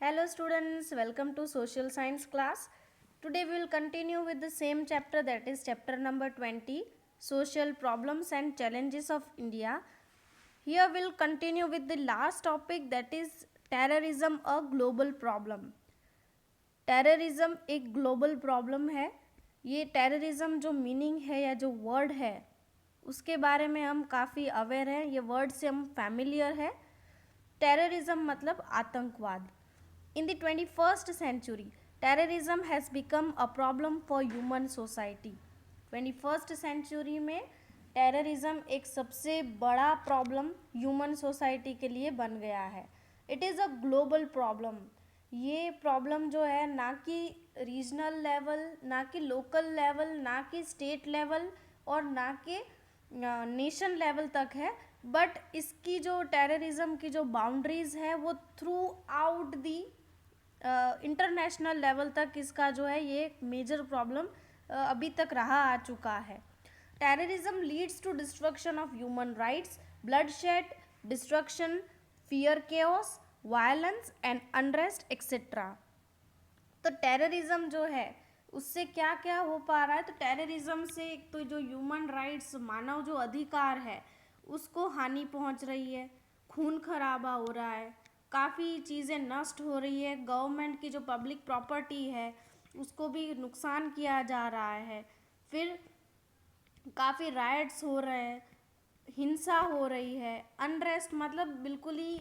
Hello students, welcome to social science class. Today we will continue with the same chapter, that is chapter number 20, social problems and challenges of India. Here we will continue with the last topic, that is terrorism, a global problem. Terrorism एक global problem है. ये terrorism जो meaning है या जो word है उसके बारे में हम काफ़ी अवेयर हैं, ये वर्ड से हम फैमिलियर है. टेररिज्म मतलब आतंकवाद. In the 21st century terrorism has become a problem for human society. 21st century में टेररिज्म एक सबसे बड़ा प्रॉब्लम ह्यूमन सोसाइटी के लिए बन गया है. It is a global problem. ये प्रॉब्लम जो है ना कि रीजनल लेवल, ना कि लोकल लेवल, ना कि स्टेट लेवल और ना कि नेशन लेवल तक है, बट इसकी जो टेररिज्म की जो बाउंड्रीज़ है वो through out the international level तक इसका जो है ये मेजर प्रॉब्लम अभी तक रहा आ चुका है. Terrorism leads to destruction of human rights, bloodshed, destruction, fear, chaos, violence and unrest etcetera. तो टेररिज्म जो है उससे क्या क्या हो पा रहा है, तो टेररिज्म से एक तो जो ह्यूमन राइट्स, मानव जो अधिकार है उसको हानि पहुंच रही है, खून खराबा हो रहा है, काफ़ी चीज़ें नष्ट हो रही है, गवर्नमेंट की जो पब्लिक प्रॉपर्टी है उसको भी नुकसान किया जा रहा है, फिर काफ़ी राइट्स हो रहे हैं, हिंसा हो रही है, अनरेस्ट मतलब बिल्कुल ही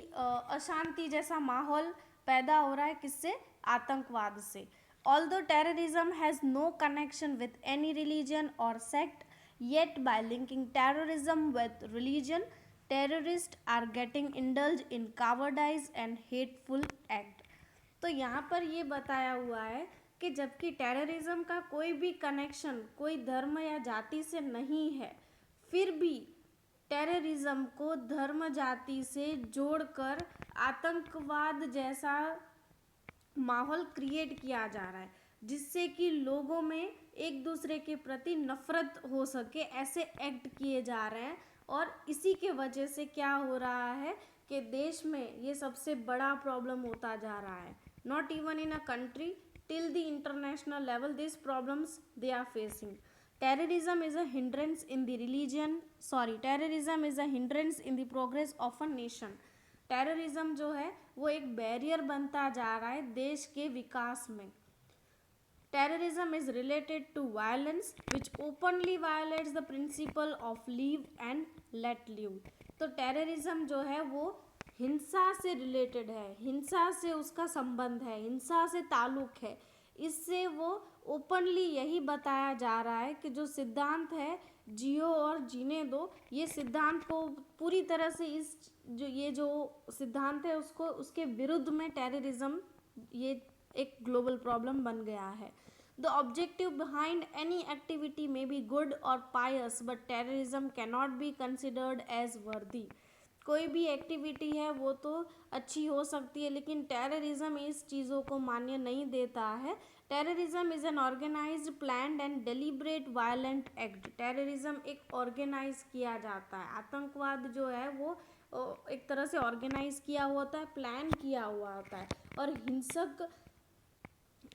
अशांति जैसा माहौल पैदा हो रहा है. किससे? आतंकवाद से. Although terrorism has no connection with any religion और sect, yet by linking terrorism with religion terrorist are getting indulge in cowardice and hateful act. तो यहाँ पर ये बताया हुआ है कि जबकि टेररिज्म का कोई भी कनेक्शन कोई धर्म या जाति से नहीं है, फिर भी टेररिज्म को धर्म जाति से जोड़कर आतंकवाद जैसा माहौल क्रिएट किया जा रहा है, जिससे कि लोगों में एक दूसरे के प्रति नफरत हो सके, ऐसे एक्ट किए जा रहे हैं. और इसी के वजह से क्या हो रहा है कि देश में ये सबसे बड़ा प्रॉब्लम होता जा रहा है. Not even in a country, till the international level these problems they are facing. Terrorism is a hindrance in the terrorism is a hindrance in the progress of a nation. Terrorism जो है वो एक barrier बनता जा रहा है देश के विकास में. Terrorism is related to violence which openly violates the principle of live and let live. तो टेररिज्म जो है वो हिंसा से रिलेटेड है, हिंसा से उसका संबंध है, हिंसा से ताल्लुक है. इससे वो ओपनली यही बताया जा रहा है कि जो सिद्धांत है जियो और जीने दो, ये सिद्धांत को पूरी तरह से ये जो सिद्धांत है उसको उसके विरुद्ध में टेररिज्म ये एक ग्लोबल प्रॉब्लम बन गया है. The objective behind any activity may be good or pious, but terrorism cannot be considered as worthy. कोई भी एक्टिविटी है वो तो अच्छी हो सकती है, लेकिन टेररिज्म इस चीज़ों को मान्य नहीं देता है. Terrorism is an organised, planned and deliberate violent act. Terrorism एक ऑर्गेनाइज किया जाता है. आतंकवाद जो है वो एक तरह से ऑर्गेनाइज किया हुआ होता है, प्लान किया हुआ होता है, और हिंसक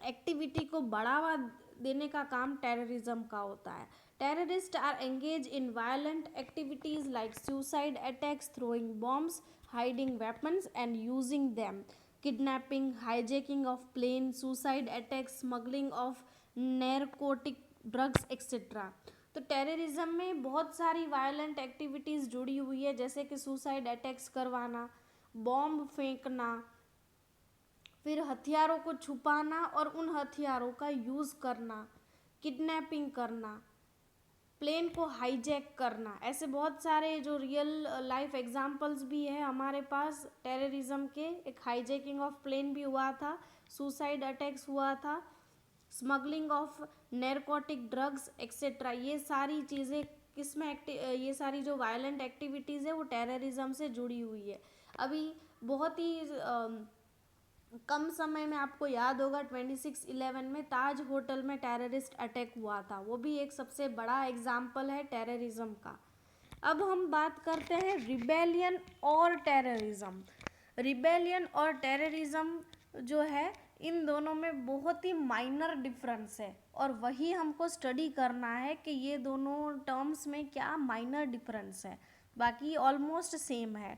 एक्टिविटी को बढ़ावा देने का काम टेररिज्म का होता है. Terrorist are engage in violent activities like suicide attacks, throwing bombs, hiding weapons and using them, kidnapping, hijacking of plane, suicide attacks, smuggling of narcotic drugs etcetera. तो टेररिज्म में बहुत सारी वायलेंट एक्टिविटीज़ जुड़ी हुई है, जैसे कि सुसाइड अटैक्स करवाना, बॉम्ब फेंकना, फिर हथियारों को छुपाना और उन हथियारों का यूज़ करना, किडनैपिंग करना, प्लेन को हाईजैक करना. ऐसे बहुत सारे जो रियल लाइफ एग्जांपल्स भी है हमारे पास टेररिज्म के. एक हाईजैकिंग ऑफ प्लेन भी हुआ था, सुसाइड अटैक्स हुआ था, smuggling of narcotic drugs etcetera. ये सारी चीज़ें ये सारी जो वायलेंट एक्टिविटीज़ है वो टेररिज्म से जुड़ी हुई है. अभी बहुत ही कम समय में आपको याद होगा 26/11 में ताज होटल में टेररिस्ट अटैक हुआ था, वो भी एक सबसे बड़ा एग्जाम्पल है टेररिज्म का. अब हम बात करते हैं रिबेलियन और टेररिज्म. रिबेलियन और टेररिज्म जो है इन दोनों में बहुत ही माइनर डिफरेंस है, और वही हमको स्टडी करना है कि ये दोनों टर्म्स में क्या माइनर डिफरेंस है, बाकी ऑलमोस्ट सेम है।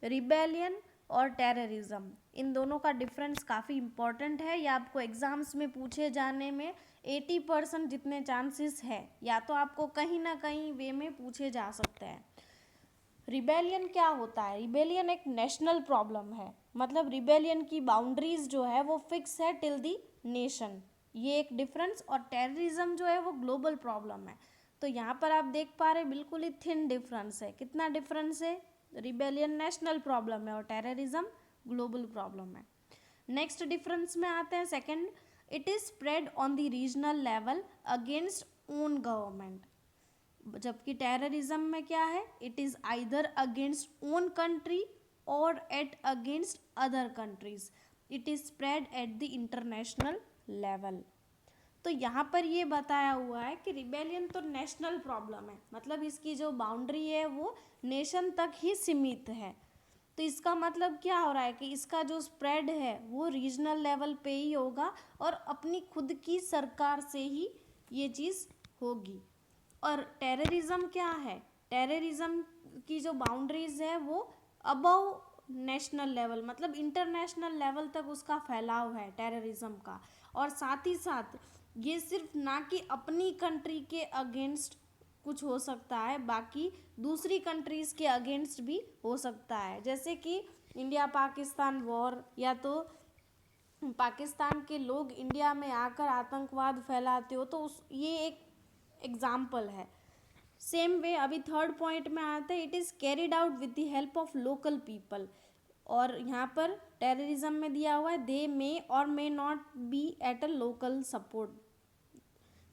रिबेलियन और टेररिज्म, इन दोनों का डिफरेंस काफ़ी इम्पॉर्टेंट है, या आपको एग्ज़ाम्स में पूछे जाने में 80% जितने चांसेस है, या तो आपको कहीं ना कहीं वे में पूछे जा सकते हैं। रिबेलियन क्या होता है? रिबेलियन एक नेशनल प्रॉब्लम है, मतलब रिबेलियन की बाउंड्रीज जो है वो फिक्स है टिल दी नेशन, ये एक डिफरेंस। और टेररिज्म जो है वो ग्लोबल प्रॉब्लम है। तो यहाँ पर आप देख पा रहे बिल्कुल ही थिन डिफरेंस है। कितना डिफरेंस है? रिबेलियन नेशनल प्रॉब्लम है और टेररिज्म ग्लोबल प्रॉब्लम है। नेक्स्ट डिफरेंस में आते हैं second, it is spread on the regional level against own government. जबकि टेररिज्म में क्या है? It is either against own country और at against other countries, it is spread at the international level. तो यहाँ पर ये बताया हुआ है कि रिबेलियन तो नेशनल प्रॉब्लम है, मतलब इसकी जो बाउंड्री है वो नेशन तक ही सीमित है। तो इसका मतलब क्या हो रहा है कि इसका जो स्प्रेड है वो रीजनल लेवल पे ही होगा और अपनी खुद की सरकार से ही ये चीज़ होगी। और टेररिज्म क्या है? टेररिज्म की जो बाउंड्रीज है वो अबव नेशनल लेवल, मतलब इंटरनेशनल लेवल तक उसका फैलाव है टेररिज्म का। और साथ ही साथ ये सिर्फ ना कि अपनी कंट्री के अगेंस्ट कुछ हो सकता है, बाकी दूसरी कंट्रीज़ के अगेंस्ट भी हो सकता है। जैसे कि इंडिया पाकिस्तान वॉर, या तो पाकिस्तान के लोग इंडिया में आकर आतंकवाद फैलाते हो, तो ये एक एग्जाम्पल है। सेम वे अभी थर्ड पॉइंट में आता है, it is carried out with the help of local people. और यहाँ पर टेररिज्म में दिया हुआ है दे मे और may not be at a local support.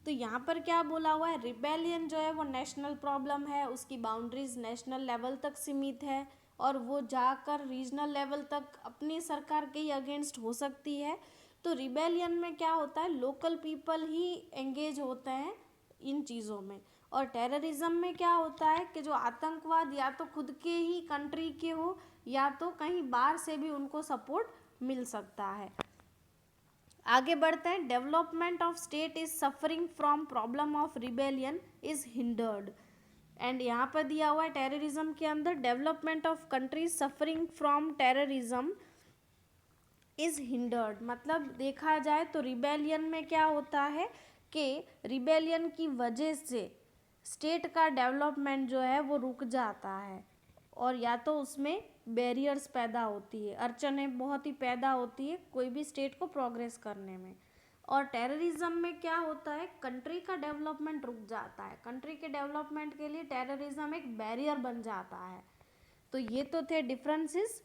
तो यहाँ पर क्या बोला हुआ है? रिबेलियन जो है वो नेशनल प्रॉब्लम है, उसकी बाउंड्रीज नेशनल लेवल तक सीमित है और वो जाकर रीजनल लेवल तक अपनी सरकार के ही अगेंस्ट हो सकती है। तो रिबेलियन में क्या होता है? लोकल पीपल ही एंगेज होते हैं इन चीज़ों में। और टेररिज्म में क्या होता है कि जो आतंकवाद या तो खुद के ही कंट्री के हो या तो कहीं बाहर से भी उनको सपोर्ट मिल सकता है। आगे बढ़ते हैं। Development of state is suffering from problem of rebellion is hindered. And यहाँ पर दिया हुआ है टेररिज्म के अंदर, development of countries suffering from terrorism is hindered. मतलब देखा जाए तो रिबेलियन में क्या होता है कि रिबेलियन की वजह से स्टेट का डेवलपमेंट जो है वो रुक जाता है, और या तो उसमें बैरियर्स पैदा होती है, अड़चनें बहुत ही पैदा होती है कोई भी स्टेट को प्रोग्रेस करने में। और टेररिज्म में क्या होता है? कंट्री का डेवलपमेंट रुक जाता है, कंट्री के डेवलपमेंट के लिए टेररिज्म एक बैरियर बन जाता है। तो ये तो थे डिफरेंसेस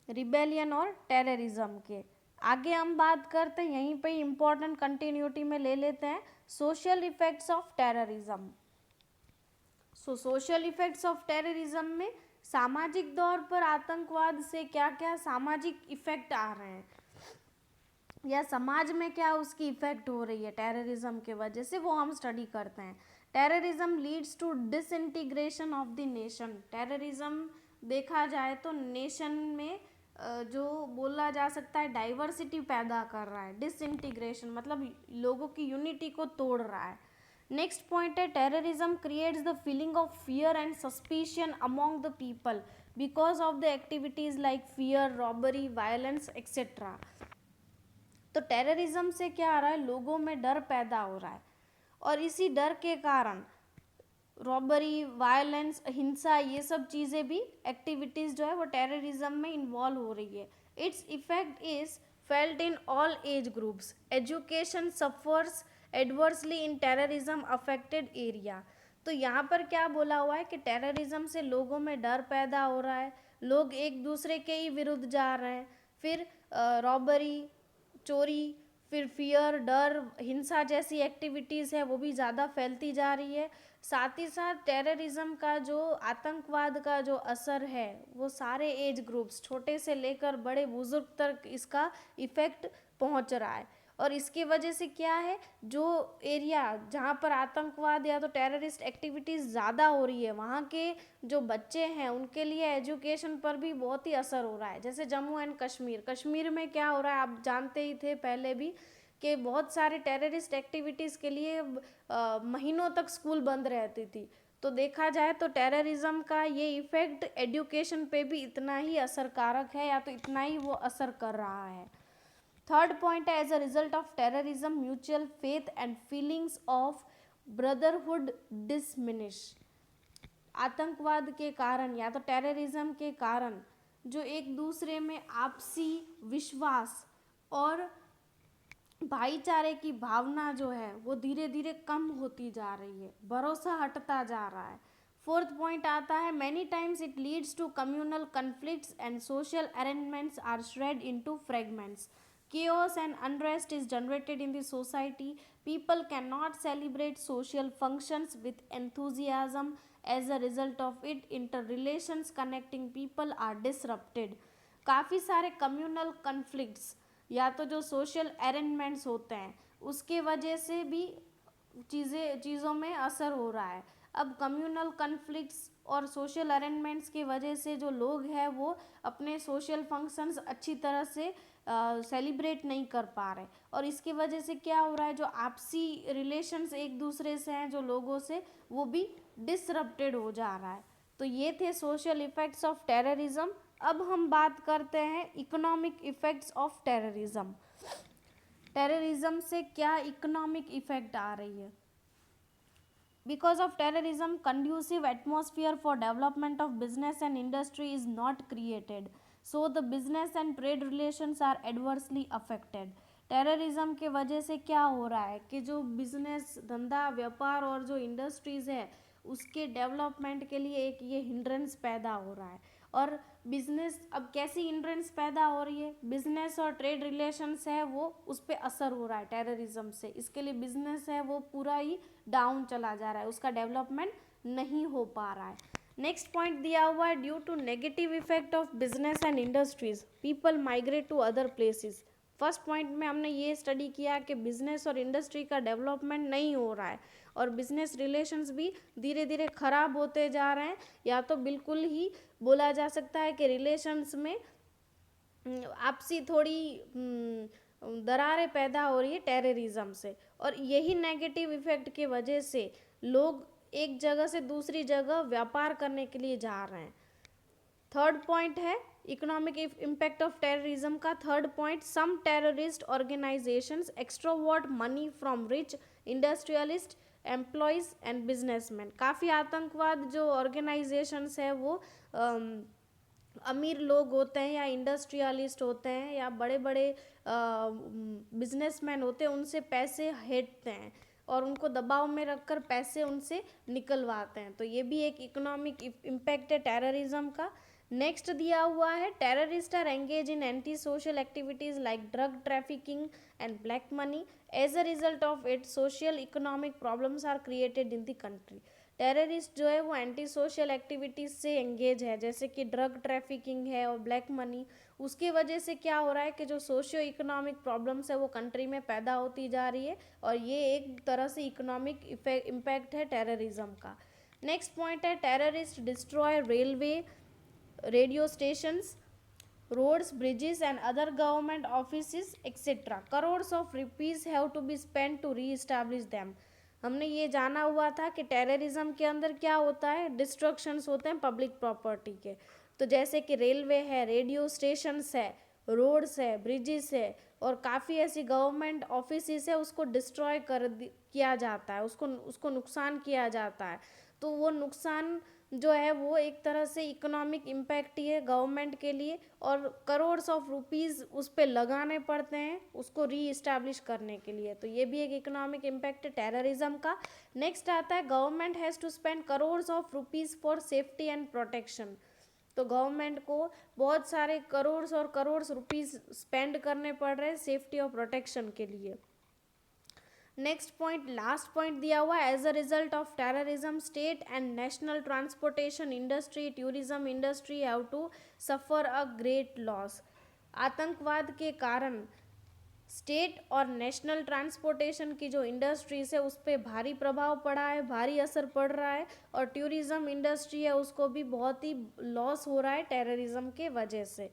रिबेलियन और टेररिज्म के। आगे हम बात करते हैं, यहीं पे इम्पोर्टेंट कंटिन्यूटी में ले लेते हैं, social effects of terrorism. Social effects of terrorism में सामाजिक तौर पर आतंकवाद से क्या क्या सामाजिक इफेक्ट आ रहे हैं, या समाज में क्या उसकी इफेक्ट हो रही है टेररिज्म के वजह से, वो हम स्टडी करते हैं। Terrorism leads to disintegration of the nation. Terrorism देखा जाए तो नेशन में जो बोला जा सकता है डाइवर्सिटी पैदा कर रहा है। डिसइंटीग्रेशन मतलब लोगों की यूनिटी को तोड़ रहा है। नेक्स्ट पॉइंट है, terrorism creates the feeling of fear and suspicion among the people because of the activities like fear, robbery, violence etcetera. तो टेररिज्म से क्या आ रहा है? लोगों में डर पैदा हो रहा है, और इसी डर के कारण रॉबरी, वायलेंस, हिंसा, ये सब चीज़ें भी एक्टिविटीज़ जो है वो टेररिज्म में इन्वॉल्व हो रही है। Its effect is felt in all age groups. Education suffers adversely in terrorism affected area. तो यहाँ पर क्या बोला हुआ है कि टेररिज्म से लोगों में डर पैदा हो रहा है, लोग एक दूसरे के ही विरुद्ध जा रहे हैं, फिर रॉबरी, चोरी, फिर फियर, डर, हिंसा जैसी एक्टिविटीज़ है वो भी ज़्यादा फैलती जा रही है। साथ ही साथ टेररिज्म का जो आतंकवाद का जो असर है वो सारे एज ग्रुप्स, छोटे से लेकर बड़े बुजुर्ग तक इसका इफ़ेक्ट पहुंच रहा है। और इसकी वजह से क्या है, जो एरिया जहाँ पर आतंकवाद या तो टेररिस्ट एक्टिविटीज़ ज़्यादा हो रही है, वहाँ के जो बच्चे हैं उनके लिए एजुकेशन पर भी बहुत ही असर हो रहा है। जैसे जम्मू एंड कश्मीर, कश्मीर में क्या हो रहा है आप जानते ही थे पहले भी, कि बहुत सारे टेररिस्ट एक्टिविटीज़ के लिए महीनों तक स्कूल बंद रहती थी। तो देखा जाए तो टेररिज्म का ये इफ़ेक्ट एजुकेशन पे भी इतना ही असरकारक है, या तो इतना ही वो असर कर रहा है। थर्ड पॉइंट है, as a result of terrorism mutual faith and feelings of brotherhood diminish. आतंकवाद के कारण या तो टेररिज्म के कारण जो एक दूसरे में आपसी विश्वास और भाईचारे की भावना जो है वो धीरे धीरे कम होती जा रही है, भरोसा हटता जा रहा है। फोर्थ पॉइंट आता है, many times it leads to communal conflicts and social arrangements are shred into fragments. Chaos and unrest is generated in the society. People cannot celebrate social functions with enthusiasm. As a result of it, interrelations connecting people are disrupted. काफ़ी सारे communal conflicts या तो जो social arrangements होते हैं उसके वजह से भी चीज़ों में असर हो रहा है। अब कम्युनल कन्फ्लिक्ट्स और सोशल अरेंजमेंट्स की वजह से जो लोग हैं वो अपने सोशल फंक्शंस अच्छी तरह से सेलिब्रेट नहीं कर पा रहे, और इसकी वजह से क्या हो रहा है, जो आपसी रिलेशंस एक दूसरे से हैं जो लोगों से, वो भी डिसरप्टेड हो जा रहा है। तो ये थे सोशल इफ़ेक्ट्स ऑफ टेररिज्म। अब हम बात करते हैं economic effects of terrorism. Terrorism से क्या इकोनॉमिक इफ़ेक्ट आ रही है। Because of terrorism, conducive atmosphere for development of business and industry is not created. So the business and trade relations are adversely affected. Terrorism के वजह से क्या हो रहा है कि जो बिजनेस धंधा व्यापार और जो इंडस्ट्रीज़ है उसके डेवलपमेंट के लिए एक ये हिंड्रेंस पैदा हो रहा है। और बिजनेस, अब कैसी हिंड्रेंस पैदा हो रही है, बिजनेस और ट्रेड रिलेशंस है वो उस पर असर हो रहा है टेररिज्म से। इसके लिए बिजनेस है वो पूरा ही डाउन चला जा रहा है, उसका डेवलपमेंट नहीं हो पा रहा है। नेक्स्ट पॉइंट दिया हुआ है, due to negative effect of business and industries people migrate to other places. First point में हमने ये स्टडी किया कि बिजनेस और इंडस्ट्री का डेवलपमेंट नहीं हो रहा है और बिजनेस रिलेशंस भी धीरे धीरे ख़राब होते जा रहे हैं, या तो बिल्कुल ही बोला जा सकता है कि रिलेशंस में आपसी थोड़ी दरारें पैदा हो रही है टेररिज्म से, और यही नेगेटिव इफेक्ट की वजह से लोग एक जगह से दूसरी जगह व्यापार करने के लिए जा रहे हैं। थर्ड पॉइंट है इकोनॉमिक इम्पैक्ट ऑफ टेररिज्म का। Third point, some terrorist organisations extrovert money from rich industrialist employees and businessman. काफ़ी आतंकवाद जो ऑर्गेनाइजेशंस है वो अमीर लोग होते हैं या इंडस्ट्रियलिस्ट होते हैं या बड़े बड़े बिजनेसमैन होते हैं, उनसे पैसे हेटते हैं और उनको दबाव में रखकर पैसे उनसे निकलवाते हैं। तो ये भी एक इकोनॉमिक इम्पैक्ट है टेररिज्म का। नेक्स्ट दिया हुआ है, terrorist are engage in anti social activities like drug trafficking and black money. As a result of it social economic problems are created in the country. Terrorist जो है वो anti social activities से engage है, जैसे कि drug trafficking है और black money. उसकी वजह से क्या हो रहा है कि जो सोशियो इकोनॉमिक प्रॉब्लम्स है वो कंट्री में पैदा होती जा रही है, और ये एक तरह से इकोनॉमिक इम्पैक्ट है टेररिज्म का। नेक्स्ट पॉइंट है, terrorist destroy railway, radio stations, roads, bridges and other government offices etc. crores of rupees have to be spent to re-establish them. हमने ये जाना हुआ था कि टेररिज्म के अंदर क्या होता है, डिस्ट्रक्शंस होते हैं पब्लिक प्रॉपर्टी के। तो जैसे कि रेलवे है, रेडियो स्टेशंस है, रोड्स है, ब्रिजेस है और काफ़ी ऐसी गवर्नमेंट ऑफिसेस है, उसको डिस्ट्रॉय किया जाता है, उसको नुकसान किया जाता है। तो वो नुकसान जो है वो एक तरह से इकोनॉमिक इम्पैक्ट ही है गवर्नमेंट के लिए, और करोड्स ऑफ रुपीज़ उस पर लगाने पड़ते हैं उसको री इस्टेब्लिश करने के लिए। तो ये भी एक इकोनॉमिक इम्पैक्ट है टेररिज्म का। नेक्स्ट आता है, government has to spend crores of rupees for safety and protection. तो गवर्नमेंट को बहुत सारे करोड्स और करोड्स रुपीज़ स्पेंड करने पड़ रहे हैं सेफ्टी और प्रोटेक्शन के लिए। नेक्स्ट पॉइंट, लास्ट पॉइंट दिया हुआ है, as a result of terrorism state and national transportation industry, tourism industry have to suffer a great loss. आतंकवाद के कारण स्टेट और नेशनल ट्रांसपोर्टेशन की जो इंडस्ट्रीज है उस पर भारी प्रभाव पड़ा है, भारी असर पड़ रहा है, और टूरिज़्म इंडस्ट्री है उसको भी बहुत ही लॉस हो रहा है टेररिज्म के वजह से।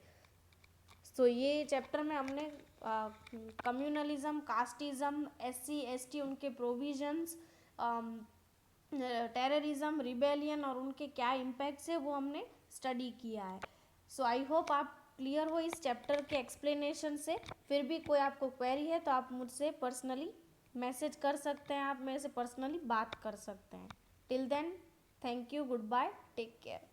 तो ये चैप्टर में हमने कम्युनलिज्म, कास्टिज़म, SC ST उनके प्रोविजंस, टेररिज्म, रिबेलियन और उनके क्या इम्पैक्ट्स है वो हमने स्टडी किया है। सो आई होप आप क्लियर हो इस चैप्टर के एक्सप्लेनेशन से। फिर भी कोई आपको क्वेरी है तो आप मुझसे पर्सनली मैसेज कर सकते हैं, आप मेरे से पर्सनली बात कर सकते हैं। Till then, thank you, goodbye, take care.